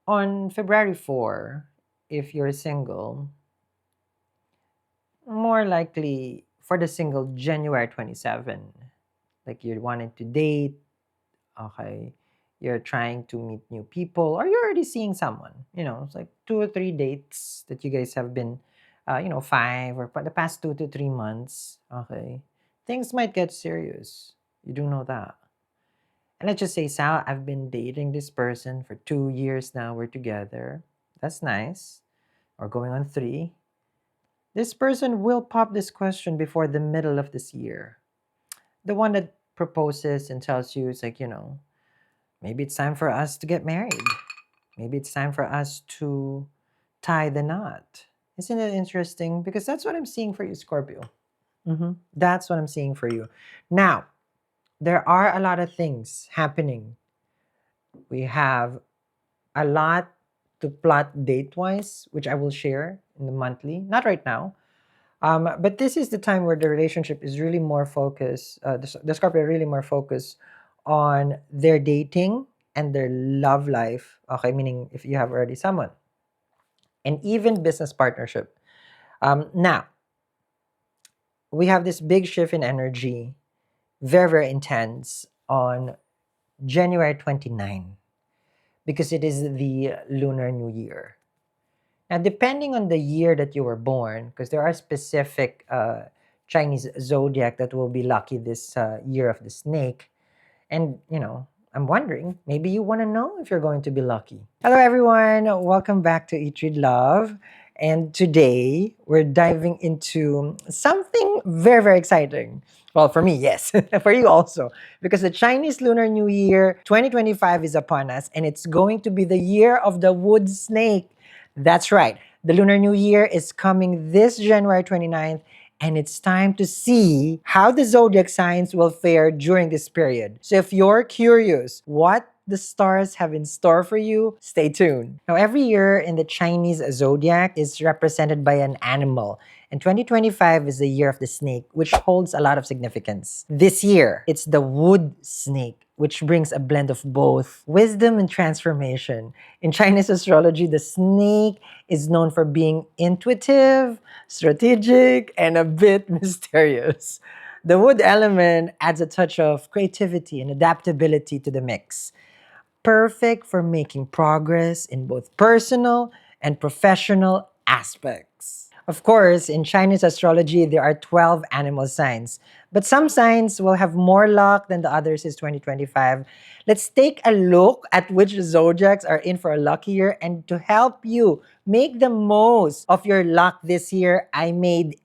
On February 4, if you're single, more likely for the single January 27, like you wanted to date, okay, you're trying to meet new people, or you're already seeing someone, it's like 2 or 3 dates that you guys have been, five or for the past 2 to 3 months, okay, things might get serious. You do know that. And let's just say, Sal, I've been dating this person for 2 years now. We're together. That's nice. Or going on three. This person will pop this question before the middle of this year. The one that proposes and tells you, it's like, maybe it's time for us to get married. Maybe it's time for us to tie the knot. Isn't it interesting? Because that's what I'm seeing for you, Scorpio. That's what I'm seeing for you. Now, there are a lot of things happening. We have a lot to plot date wise, which I will share in the monthly. Not right now. But this is the time where the relationship is really more focused, the Scorpio are really more focused on their dating and their love life. Okay, meaning if you have already someone, and even business partnership. Now, we have this big shift in energy, very, very intense on January 29, because it is the Lunar New Year. Now, depending on the year that you were born, because there are specific Chinese zodiac that will be lucky this year of the snake. And, I'm wondering, maybe you want to know if you're going to be lucky. Hello, everyone. Welcome back to Eat, Read, Love. And today, we're diving into something very, very exciting. Well, for me, yes. For you also. Because the Chinese Lunar New Year 2025 is upon us, and it's going to be the year of the wood snake. That's right. The Lunar New Year is coming this January 29th, and it's time to see how the zodiac signs will fare during this period. So if you're curious what the stars have in store for you, stay tuned. Now, every year in the Chinese zodiac is represented by an animal. And 2025 is the year of the snake, which holds a lot of significance. This year, it's the wood snake, which brings a blend of both wisdom and transformation. In Chinese astrology, the snake is known for being intuitive, strategic, and a bit mysterious. The wood element adds a touch of creativity and adaptability to the mix, perfect for making progress in both personal and professional aspects. Of course, in Chinese astrology, there are 12 animal signs, but some signs will have more luck than the others is 2025. Let's take a look at which zodiacs are in for a lucky year, and to help you make the most of your luck this year, I made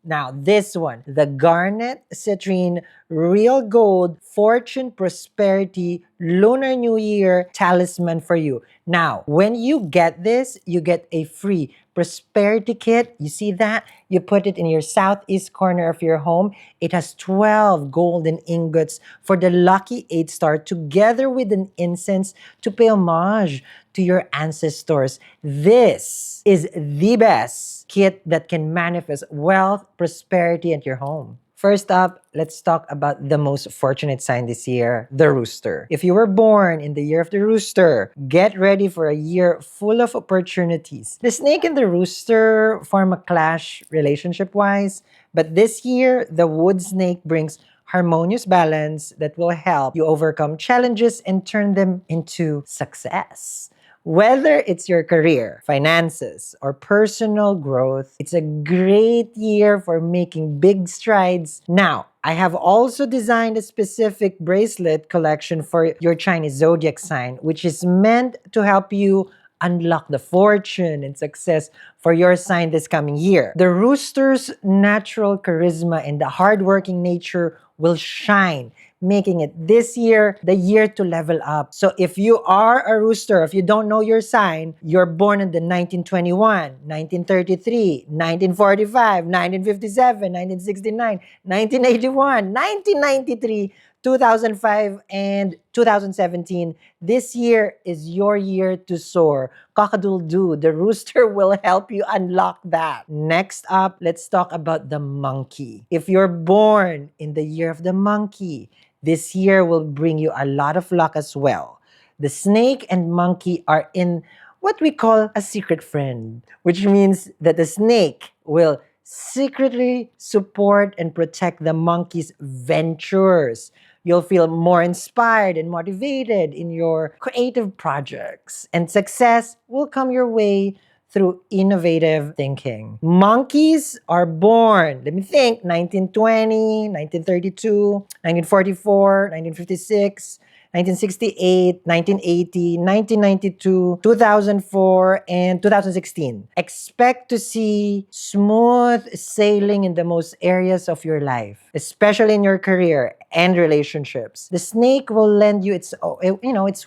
now, this one, the Garnet Citrine Real Gold Fortune Prosperity Lunar New Year Talisman for you. Now, when you get this, you get a free prosperity kit. You see that? You put it in your southeast corner of your home. It has 12 golden ingots for the lucky 8 star, together with an incense to pay homage to your ancestors. This is the best kit that can manifest wealth, prosperity at your home. First up, let's talk about the most fortunate sign this year, the rooster. If you were born in the year of the rooster, get ready for a year full of opportunities. The snake and the rooster form a clash relationship-wise, but this year, the wood snake brings harmonious balance that will help you overcome challenges and turn them into success. Whether it's your career, finances, or personal growth, it's a great year for making big strides. Now, I have also designed a specific bracelet collection for your Chinese zodiac sign, which is meant to help you unlock the fortune and success for your sign this coming year. The rooster's natural charisma and the hardworking nature will shine, making it this year the year to level up. So if you are a rooster, if you don't know your sign, you're born in the 1921, 1933, 1945, 1957, 1969, 1981, 1993, 2005, and 2017. This year is your year to soar. Cock-a-doodle-doo, the rooster will help you unlock that. Next up, let's talk about the monkey. If you're born in the year of the monkey, this year will bring you a lot of luck as well. The snake and monkey are in what we call a secret friend, which means that the snake will secretly support and protect the monkey's ventures. You'll feel more inspired and motivated in your creative projects, and success will come your way through innovative thinking. Monkeys are born, let me think, 1920, 1932, 1944, 1956, 1968, 1980, 1992, 2004, and 2016. Expect to see smooth sailing in the most areas of your life, especially in your career and relationships. The snake will lend you its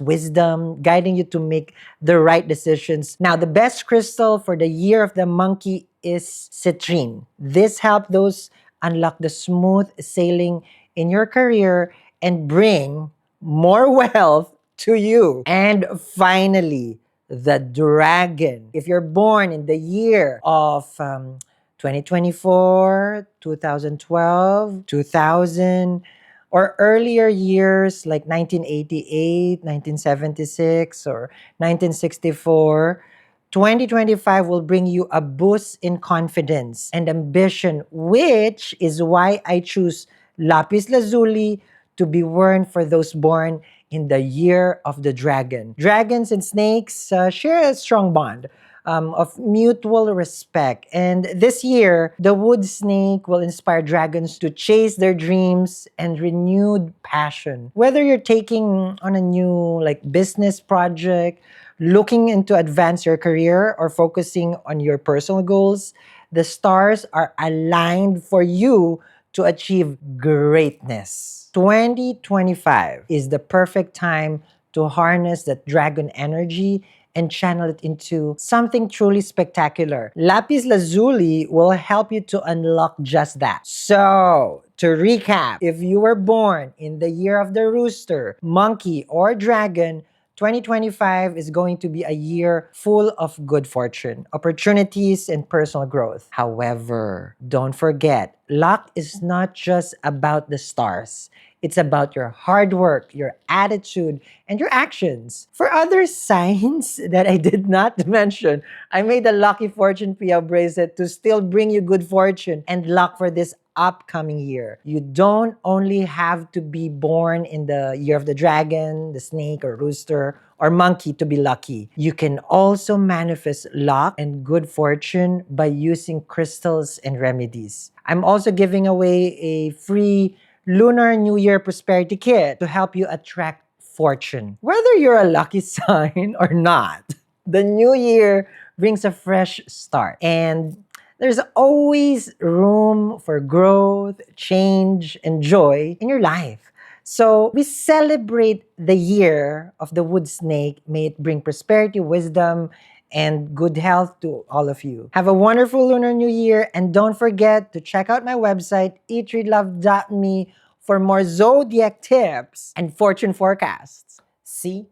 wisdom, guiding you to make the right decisions. Now, the best crystal for the year of the monkey is citrine. This helps those unlock the smooth sailing in your career and bring more wealth to you. And finally, the dragon. If you're born in the year of 2024, 2012, 2000, or earlier years like 1988, 1976, or 1964, 2025 will bring you a boost in confidence and ambition, which is why I choose lapis lazuli to be worn for those born in the year of the dragon. Dragons and snakes share a strong bond of mutual respect. And this year, the wood snake will inspire dragons to chase their dreams and renewed passion. Whether you're taking on a new business project, looking into advance your career, or focusing on your personal goals, the stars are aligned for you to achieve greatness. 2025 is the perfect time to harness that dragon energy and channel it into something truly spectacular. Lapis lazuli will help you to unlock just that. So, to recap, if you were born in the year of the rooster, monkey, or dragon, 2025 is going to be a year full of good fortune, opportunities, and personal growth. However, don't forget, luck is not just about the stars. It's about your hard work, your attitude, and your actions. For other signs that I did not mention, I made a Lucky Fortune Pia bracelet to still bring you good fortune and luck for this upcoming year. You don't only have to be born in the year of the dragon, the snake, or rooster, or monkey to be lucky. You can also manifest luck and good fortune by using crystals and remedies. I'm also giving away a free Lunar New Year Prosperity Kit to help you attract fortune. Whether you're a lucky sign or not, the new year brings a fresh start. And there's always room for growth, change, and joy in your life. So we celebrate the year of the wood snake. May it bring prosperity, wisdom, and good health to all of you. Have a wonderful Lunar New Year, and don't forget to check out my website, eatreadlove.me, for more zodiac tips and fortune forecasts. See?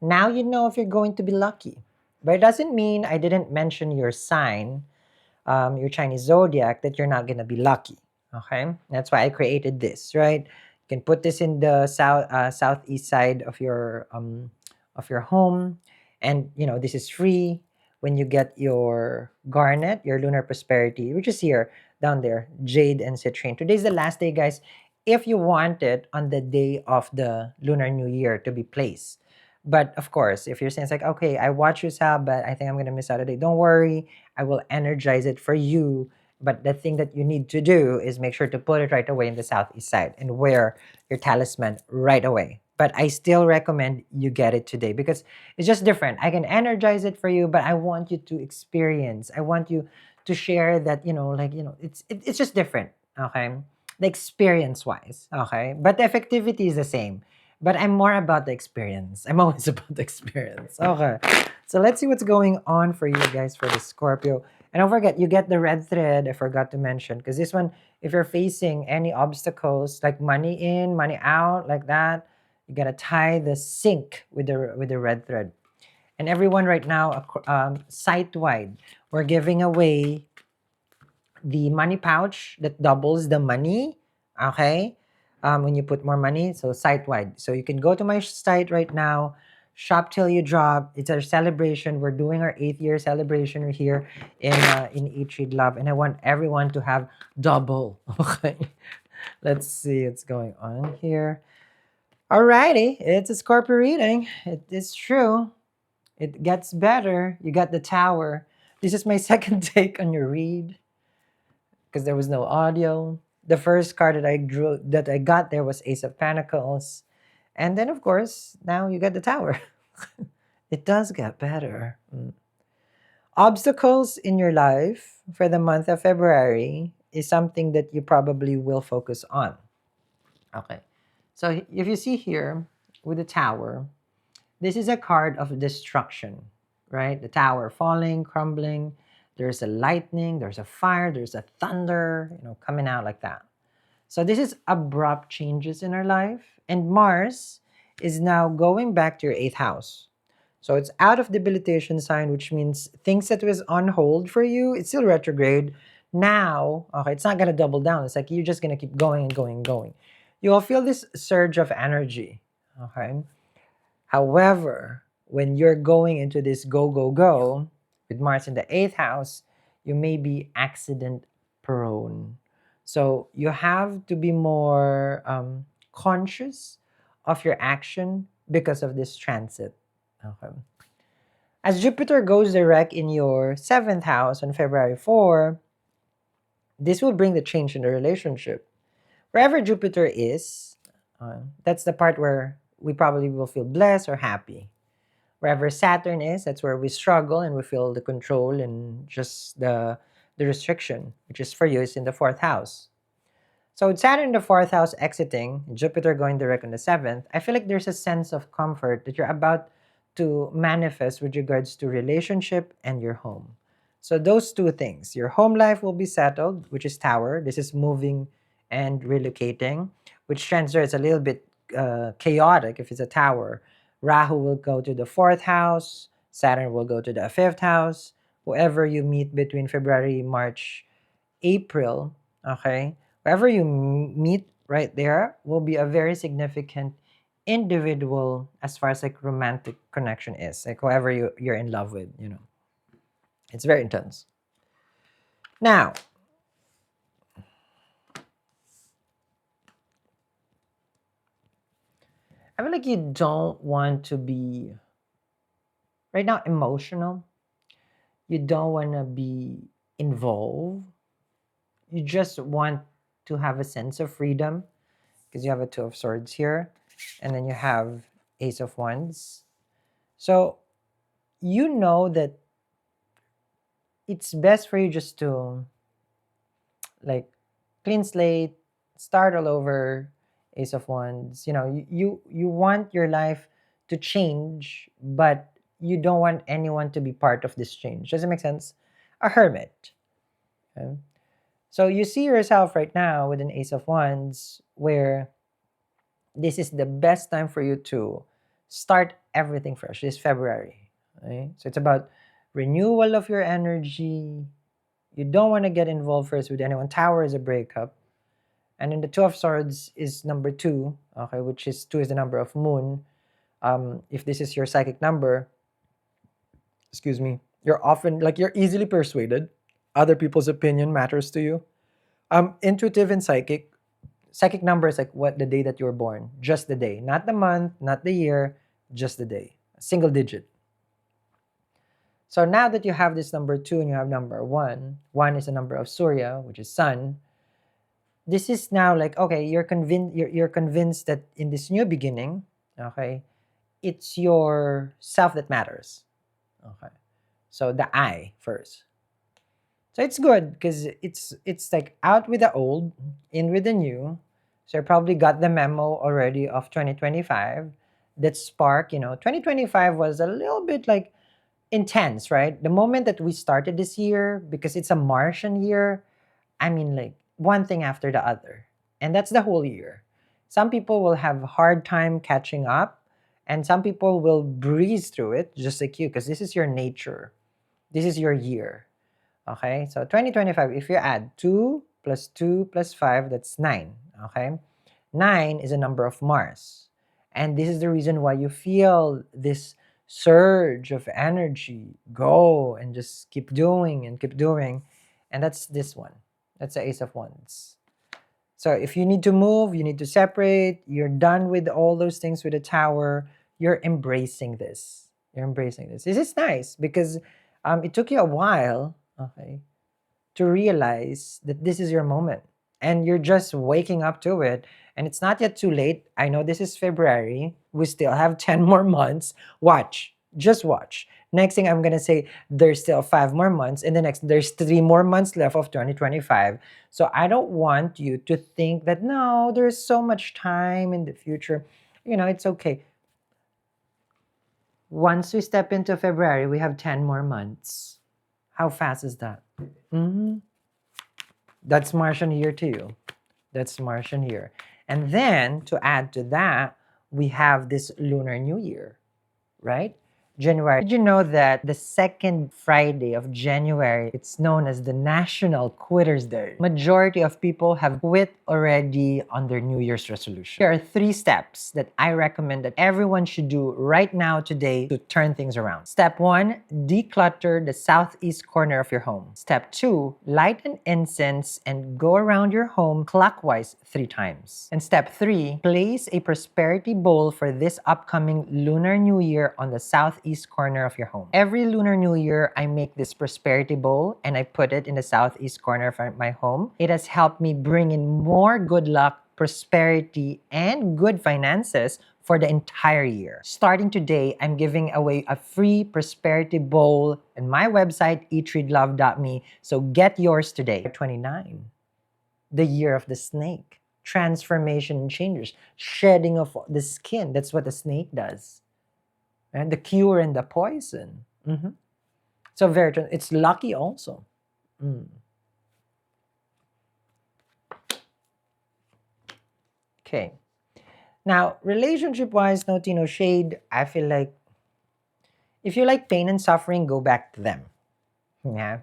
Now you know if you're going to be lucky. But it doesn't mean I didn't mention your sign, your Chinese zodiac, that you're not gonna be lucky. Okay, that's why I created this. Right, you can put this in the southeast side of your home, and this is free when you get your garnet, your lunar prosperity, which is here down there, jade and citrine. Today's the last day, guys. If you want it on the day of the Lunar New Year to be placed. But of course, if you're saying it's like, okay, I watch you, Sab, but I think I'm gonna miss out a day. Don't worry, I will energize it for you. But the thing that you need to do is make sure to put it right away in the southeast side and wear your talisman right away. But I still recommend you get it today because it's just different. I can energize it for you, but I want you to experience. I want you to share that, it's just different. Okay. The experience wise. Okay. But the effectivity is the same. But I'm more about the experience. I'm always about the experience. Okay. So let's see what's going on for you guys for the Scorpio. And don't forget, you get the red thread. I forgot to mention. Because this one, if you're facing any obstacles, like money in, money out, like that, you gotta tie the sync with the red thread. And everyone right now, site-wide, we're giving away the money pouch that doubles the money. Okay? When you put more money, so site-wide. So you can go to my site right now, Shop till you drop. It's our celebration. We're doing our 8th year celebration here in Eat Read Love, and I want everyone to have double. Okay, let's see what's going on here. Alrighty, it's a Scorpio reading. It is true. It gets better. You got the Tower. This is my second take on your read because there was no audio. The first card that I got there was Ace of Pentacles. And then of course, now you get the Tower. It does get better. Obstacles in your life for the month of February is something that you probably will focus on. Okay. So if you see here with the Tower, this is a card of destruction, right? The tower falling, crumbling. There's a lightning, there's a fire, there's a thunder, coming out like that. So this is abrupt changes in our life. And Mars is now going back to your 8th house. So it's out of debilitation sign, which means things that was on hold for you, it's still retrograde. Now, okay, it's not going to double down. It's like you're just going to keep going and going and going. You'll feel this surge of energy, okay? However, when you're going into this go, go, go with Mars in the 8th house, you may be accident prone. So you have to be more conscious of your action because of this transit. Okay. As Jupiter goes direct in your 7th house on February 4, this will bring the change in the relationship. Wherever Jupiter is, that's the part where we probably will feel blessed or happy. Wherever Saturn is, that's where we struggle and we feel the control and just the restriction, which is for you is in the 4th house. So with Saturn in the 4th house exiting, Jupiter going direct on the 7th, I feel like there's a sense of comfort that you're about to manifest with regards to relationship and your home. So those two things, your home life will be settled, which is Tower. This is moving and relocating, which translates a little bit chaotic if it's a Tower. Rahu will go to the 4th house, Saturn will go to the 5th house. Whoever you meet between February, March, April, okay, wherever you meet right there will be a very significant individual as far as like romantic connection is, like whoever you're in love with, it's very intense. Now, I feel like you don't want to be right now emotional. You don't want to be involved. You just want to have a sense of freedom because you have a Two of Swords here, and then you have Ace of Wands. So you know that it's best for you just to like clean slate, start all over, Ace of Wands. You want your life to change, but you don't want anyone to be part of this change. Does it make sense? A hermit. Okay? So you see yourself right now with an Ace of Wands where this is the best time for you to start everything fresh this February. Right? So it's about renewal of your energy. You don't want to get involved first with anyone. Tower is a breakup. And then the Two of Swords is number 2, okay, which is 2 is the number of moon. If this is your psychic number, excuse me, you're often like you're easily persuaded. Other people's opinion matters to you. Intuitive and psychic. Psychic number is like what the day that you were born, just the day, not the month, not the year, just the day, a single digit. So now that you have this number 2 and you have number 1, 1 is the number of Surya, which is sun. This is now like, okay, you're convinced that in this new beginning, okay, it's your self that matters. Okay. So the I first. So it's good because it's like out with the old, in with the new. So you probably got the memo already of 2025. That spark, 2025 was a little bit like intense, right? The moment that we started this year, because it's a Martian year, I mean, like one thing after the other. And that's the whole year. Some people will have a hard time catching up, and some people will breeze through it, just like you, because this is your nature. This is your year. Okay? So 2025, if you add 2 plus 2 plus 5, that's 9. Okay? 9 is a number of Mars. And this is the reason why you feel this surge of energy. Go and just keep doing and keep doing. And that's this one. That's the Ace of Wands. So if you need to move, you need to separate, you're done with all those things with the tower, you're embracing this. You're embracing this. This is nice because it took you a while, okay, to realize that this is your moment and you're just waking up to it. And it's not yet too late. I know this is February. We still have 10 more months. Watch, just watch. Next thing I'm going to say, there's still 5 more months. And the next, there's 3 more months left of 2025. So I don't want you to think that, no, there's so much time in the future. It's okay. Once we step into February, we have 10 more months. How fast is that? Mhm. That's Martian year to you. That's Martian year. And then to add to that, we have this Lunar New Year, right? January. Did you know that the second Friday of January, it's known as the National Quitters Day? Majority of people have quit already on their New Year's resolution. There are 3 steps that I recommend that everyone should do right now today to turn things around. Step 1, declutter the southeast corner of your home. Step 2, light an incense and go around your home clockwise 3 times. And step 3, place a prosperity bowl for this upcoming Lunar New Year on the southeast corner of your home. Every Lunar New Year, I make this prosperity bowl and I put it in the southeast corner of my home. It has helped me bring in more good luck, prosperity, and good finances for the entire year. Starting today, I'm giving away a free prosperity bowl on my website, eatreadlove.me. So get yours today. 29, the year of the snake. Transformation and changes. Shedding of the skin. That's what the snake does. And the cure and the poison. So it's lucky also. Okay. Now, relationship-wise, no tea, no shade. I feel like if you like pain and suffering, go back to them. Yeah.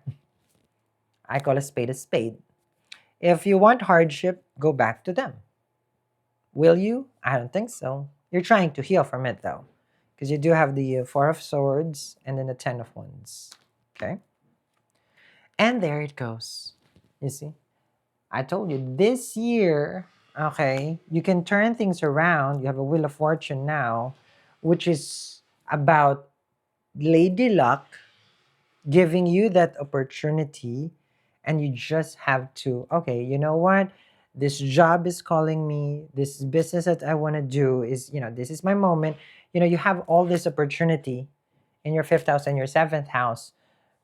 I call a spade a spade. If you want hardship, go back to them. Will you? I don't think so. You're trying to heal from it though. Because you do have the 4 of Swords and then the 10 of Wands. Okay? And there it goes. You see? I told you, this year, okay, you can turn things around. You have a Wheel of Fortune now, which is about Lady Luck giving you that opportunity. And you just have to, okay, you know what? This job is calling me. This business that I want to do is, this is my moment. You have all this opportunity in your 5th house and your 7th house.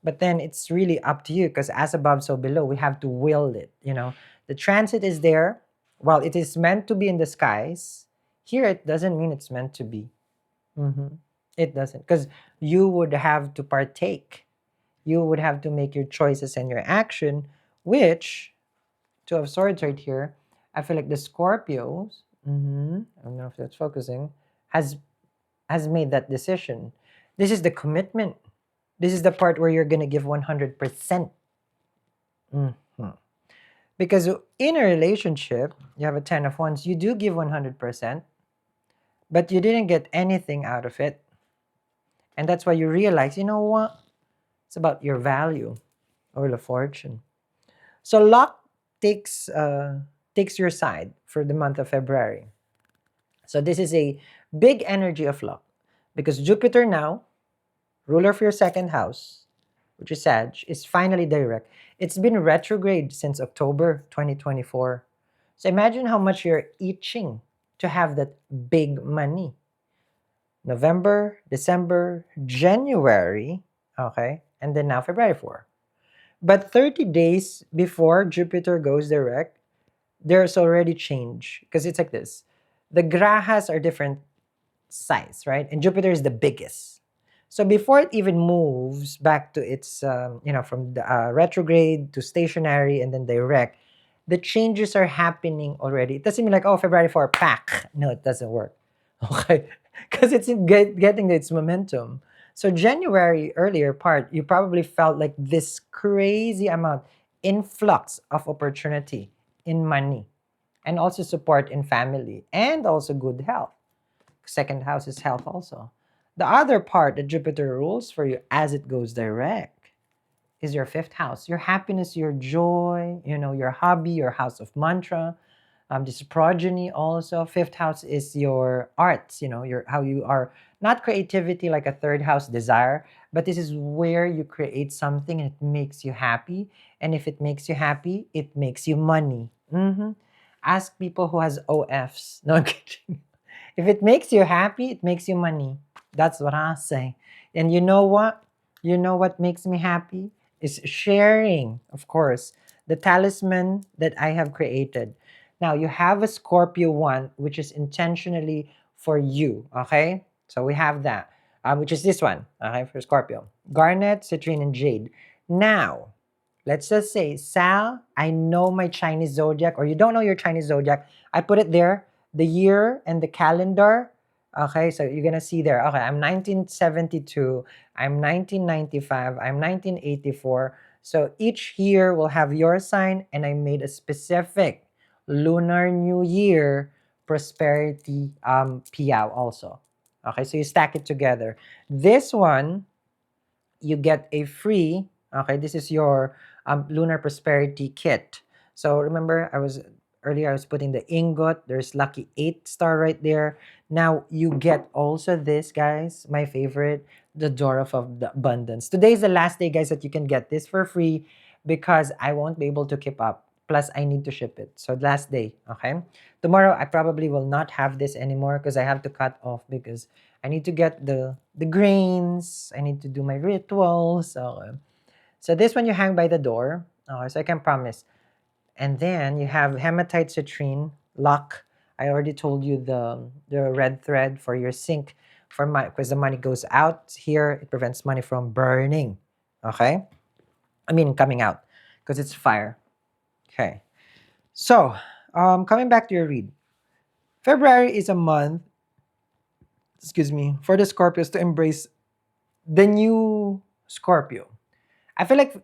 But then it's really up to you because as above, so below, we have to will it. The transit is there. While it is meant to be in the skies, here it doesn't mean it's meant to be. It doesn't. Because you would have to partake. You would have to make your choices and your action, which, 2 of Swords right here, I feel like the Scorpios, I don't know if that's focusing, has made that decision. This is the commitment. This is the part where you're going to give 100%. Because in a relationship, you have a 10 of Wands, you do give 100%, but you didn't get anything out of it. And that's why you realize, you know what? It's about your value or the fortune. So luck takes your side for the month of February. So this is a big energy of luck because Jupiter now, ruler of your 2nd house, which is Sag, is finally direct. It's been retrograde since October 2024. So imagine how much you're itching to have that big money. November, December, January, okay, and then now February 4. But 30 days before Jupiter goes direct, there's already change because it's like this. The grahas are different size, right? And Jupiter is the biggest. So before it even moves back to its, from the retrograde to stationary and then direct, the changes are happening already. It doesn't mean like, oh, February 4, pack. No, it doesn't work. Okay? Because it's getting its momentum. So January, earlier part, you probably felt like this crazy amount, influx of opportunity in money and also support in family and also good health. Second house is health also. The other part that Jupiter rules for you as it goes direct is your fifth house. Your happiness, your joy, your hobby, your house of mantra. This is progeny also. Fifth house is your arts, your how you are, not creativity like a third house desire, but this is where you create something and it makes you happy. And if it makes you happy, it makes you money. Ask people who has OFs. No, I'm kidding. If it makes you happy, it makes you money. That's what I say. And you know what? You know what makes me happy? Is sharing, of course, the talisman that I have created. Now, you have a Scorpio one, which is intentionally for you, okay? So we have that, which is this one, okay, for Scorpio. Garnet, citrine, and jade. Now, let's just say, Sal, I know my Chinese zodiac, or you don't know your Chinese zodiac. I put it there, the year and the calendar. Okay, so you're gonna see there. Okay, I'm 1972, I'm 1995, I'm 1984. So each year will have your sign, and I made a specific Lunar New Year prosperity piao also. Okay, so you stack it together. This one, you get a free, okay, this is your lunar prosperity kit. So remember, I was putting the ingot. There's lucky 8 star right there. Now you get also this, guys, my favorite, the door of the abundance. Today is the last day, guys, that you can get this for free, because I won't be able to keep up, plus I need to ship it. So last day, okay? Tomorrow I probably will not have this anymore because I have to cut off, because I need to get the grains. I need to do my rituals. Okay. So this one you hang by the door. Okay, so I can promise. And then you have hematite, citrine, luck. I already told you the red thread for your sink, for my, because the money goes out here. It prevents money from burning. Okay, I mean coming out, because it's fire. Okay. So coming back to your read, February is a month, excuse me, for the Scorpios to embrace the new Scorpio. I feel like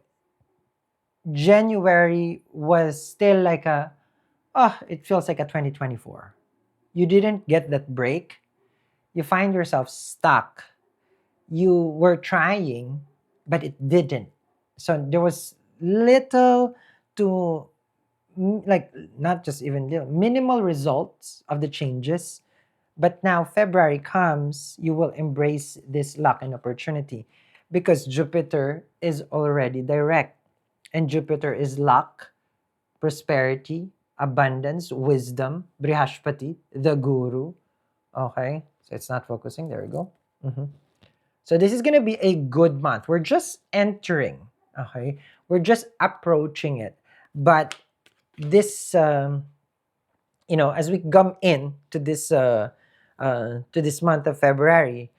January was still like it feels like a 2024. You didn't get that break. You find yourself stuck. You were trying, but it didn't. So there was little to, like, not just even little, minimal results of the changes. But now February comes, you will embrace this luck and opportunity, because Jupiter is already direct. And Jupiter is luck, prosperity, abundance, wisdom, Brihashpati, the guru. Okay, so it's not focusing. There we go. So this is going to be a good month. We're just entering. Okay, we're just approaching it. But this, as we come in to this month of February,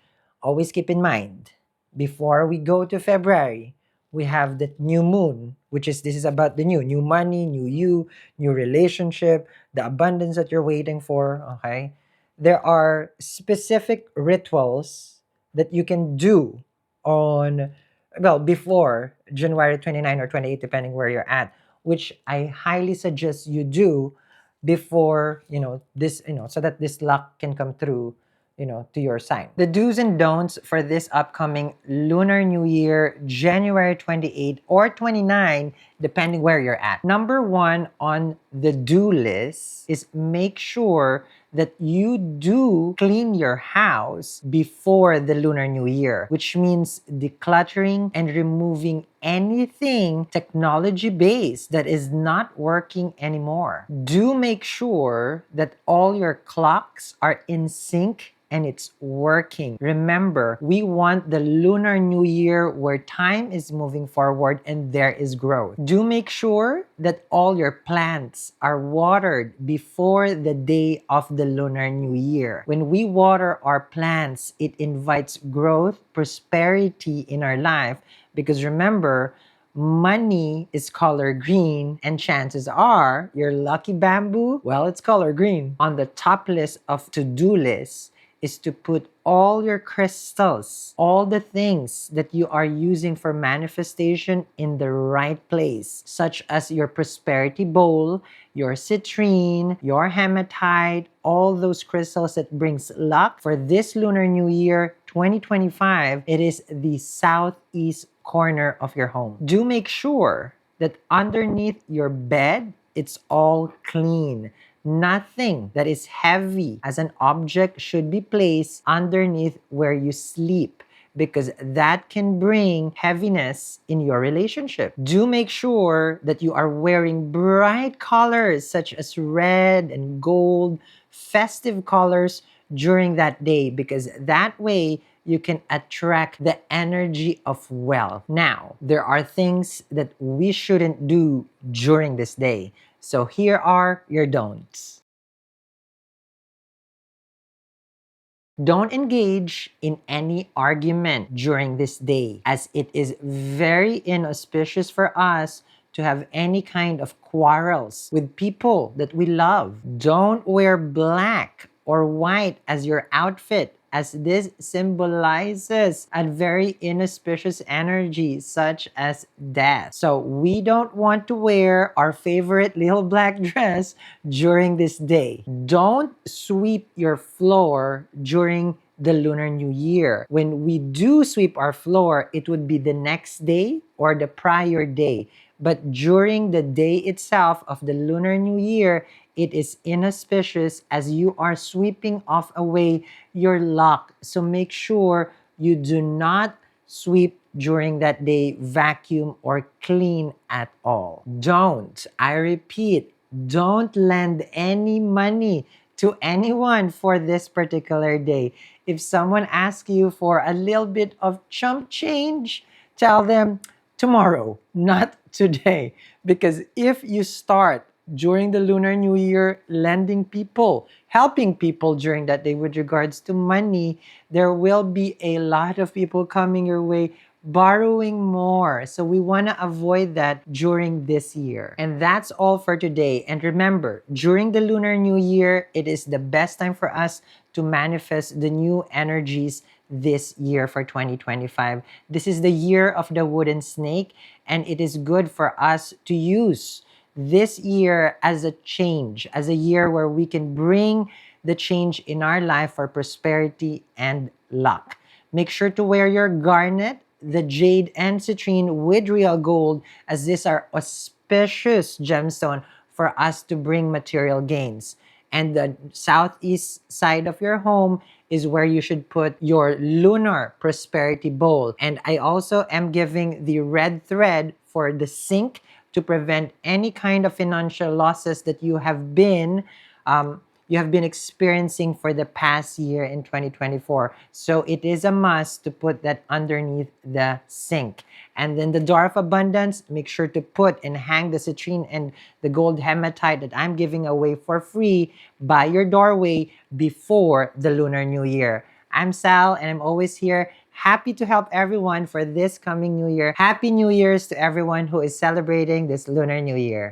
always keep in mind, before we go to February, we have the new moon, which is, this is about the new money, new you, new relationship, the abundance that you're waiting for. Okay, there are specific rituals that you can do on, well, before January 29 or 28, depending where you're at, which I highly suggest you do before this, so that this luck can come through, to your sign. The do's and don'ts for this upcoming Lunar New Year, January 28 or 29, depending where you're at. Number one on the do list is make sure that you do clean your house before the Lunar New Year, which means decluttering and removing anything technology-based that is not working anymore. Do make sure that all your clocks are in sync and it's working. Remember, we want the Lunar New Year where time is moving forward and there is growth. Do make sure that all your plants are watered before the day of the Lunar New Year. When we water our plants, it invites growth, prosperity in our life, because remember, money is color green, and chances are your lucky bamboo, well, it's color green. On the top list of to-do lists is to put all your crystals, all the things that you are using for manifestation in the right place, such as your prosperity bowl, your citrine, your hematite, all those crystals that brings luck. For this Lunar New Year 2025, it is the southeast corner of your home. Do make sure that underneath your bed, it's all clean. Nothing that is heavy as an object should be placed underneath where you sleep, because that can bring heaviness in your relationship. Do make sure that you are wearing bright colors such as red and gold, festive colors during that day, because that way you can attract the energy of wealth. Now, there are things that we shouldn't do during this day. So here are your don'ts. Don't engage in any argument during this day, as it is very inauspicious for us to have any kind of quarrels with people that we love. Don't wear black or white as your outfit, as this symbolizes a very inauspicious energy such as death. So we don't want to wear our favorite little black dress during this day. Don't sweep your floor during the Lunar New Year. When we do sweep our floor, it would be the next day or the prior day. But during the day itself of the Lunar New Year, it is inauspicious as you are sweeping off away your luck. So make sure you do not sweep during that day, vacuum or clean at all. Don't, I repeat, don't lend any money to anyone for this particular day. If someone asks you for a little bit of chump change, tell them tomorrow, not today. Because if you start during the Lunar New Year lending people, helping people during that day with regards to money, there will be a lot of people coming your way borrowing more. So we want to avoid that during this year. And that's all for today. And remember, during the Lunar New Year, it is the best time for us to manifest the new energies this year for 2025. This is the year of the wooden snake, and it is good for us to use this year as a change, as a year where we can bring the change in our life for prosperity and luck. Make sure to wear your garnet, the jade, and citrine with real gold, as these are auspicious gemstone for us to bring material gains. And the southeast side of your home is where you should put your lunar prosperity bowl. And I also am giving the red thread for the sink to prevent any kind of financial losses that you have been experiencing for the past year in 2024. So it is a must to put that underneath the sink. And then the door of abundance, make sure to put and hang the citrine and the gold hematite that I'm giving away for free by your doorway before the Lunar New Year. I'm Sal, and I'm always here, happy to help everyone for this coming New Year. Happy New Year's to everyone who is celebrating this Lunar New Year.